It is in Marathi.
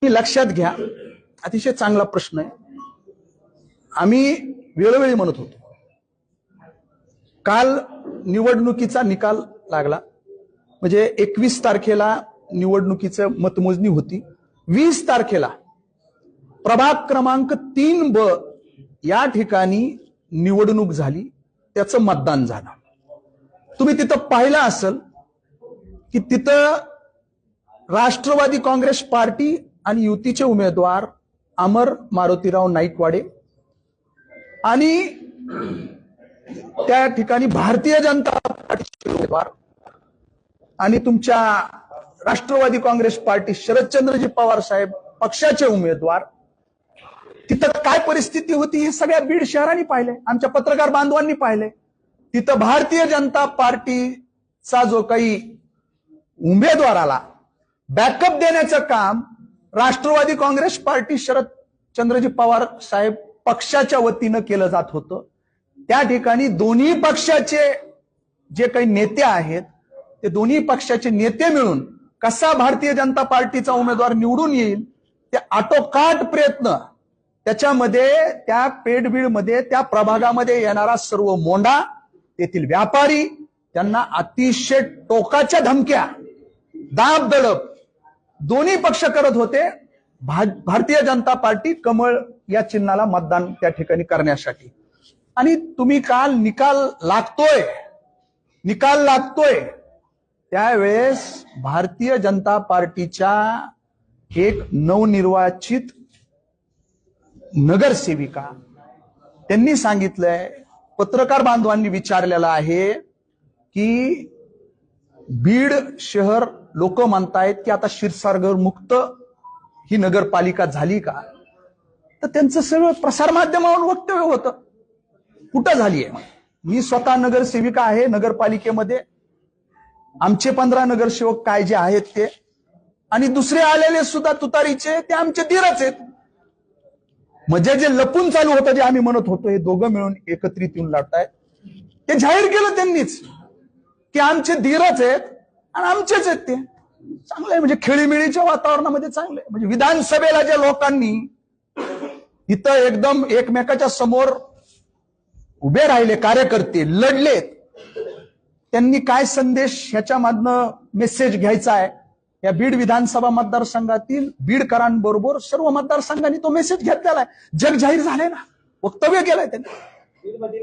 लक्षात घ्या, अतिशय चांगला प्रश्न आहे. आम्ही वेळोवेळी म्हणत होतो, काल निवडणुकीचा निकाल लागला, म्हणजे 21 तारखेला निवडणुकीचं मतमोजणी होती. 20 तारखेला प्रभाग क्रमांक 3B या ठिकाणी निवडणूक झाली, त्याचं मतदान झालं. तुम्ही तिथं पाहिलं असेल की तिथं राष्ट्रवादी काँग्रेस पार्टी आणि युतीचे उमेदवार अमर मारुतीराव नाईकवाडे आणि त्या ठिकाणी भारतीय जनता पार्टीचे उमेदवार आणि तुमच्या राष्ट्रवादी काँग्रेस पार्टी शरदचंद्रजी पवार साहेब पक्षाचे उमेदवार, तिथं काय परिस्थिती होती हे सगळ्या बीड शहरांनी पाहिलंय, आमच्या पत्रकार बांधवांनी पाहिलंय. तिथं भारतीय जनता पार्टीचा जो काही उमेदवाराला बॅकअप देण्याचं काम राष्ट्रवादी काँग्रेस पार्टी शरदचंद्रजी पवार साहेब पक्षाच्या वतीनं केलं जात होतं. त्या ठिकाणी दोन्ही पक्षाचे जे काही नेते आहेत ते दोन्ही पक्षाचे नेते मिळून कसा भारतीय जनता पार्टीचा उमेदवार निवडून येईल ते आटोकाट प्रयत्न, त्याच्यामध्ये त्या पेठबीडमध्ये त्या प्रभागामध्ये येणारा सर्व मोंडा, तेथील व्यापारी, त्यांना अतिशय टोकाच्या धमक्या, दाब दडप दोन्ही पक्ष करत होते भारतीय जनता पार्टी कमळ या चिन्हाला मतदान त्या ठिकाणी करण्यासाठी. आणि तुम्ही काल निकाल लागतोय त्यावेळेस भारतीय जनता पार्टीच्या एक नवनिर्वाचित नगरसेविका त्यांनी सांगितलंय, पत्रकार बांधवांनी विचारलेलं आहे की बीड शहर लोक म्हणतायत की आता क्षीरसागर मुक्त ही नगरपालिका झाली का? तर त्यांचं सगळं प्रसारमाध्यमावर वक्तव्य होतं, कुठं झाली आहे. मी स्वतः नगरसेविका आहे नगरपालिकेमध्ये, आमचे 15 नगरसेवक काय जे आहेत ते, आणि दुसरे आलेले सुद्धा तुतारीचे ते आमचे धीरच आहेत. म्हणजे जे लपून चालू होतं, जे आम्ही म्हणत होतो हे दोघं मिळून एकत्रित येऊन लढतायत, ते जाहीर केलं त्यांनीच की आमचे धीरच आहेत आणि आमचेच आहेत. ते चांगलं आहे, म्हणजे खेळीमेळीच्या वातावरणामध्ये चांगलं आहे. म्हणजे विधानसभेला ज्या लोकांनी इथं एकदम एकमेकाच्या समोर उभे राहिले, कार्यकर्ते लढलेत, त्यांनी काय संदेश ह्याच्यामधनं मेसेज घ्यायचा आहे या बीड विधानसभा मतदारसंघातील बीडकरांबरोबर सर्व मतदारसंघांनी तो मेसेज घेतलेला आहे. जग जाहीर झालंय ना, वक्तव्य केलंय त्यांनी.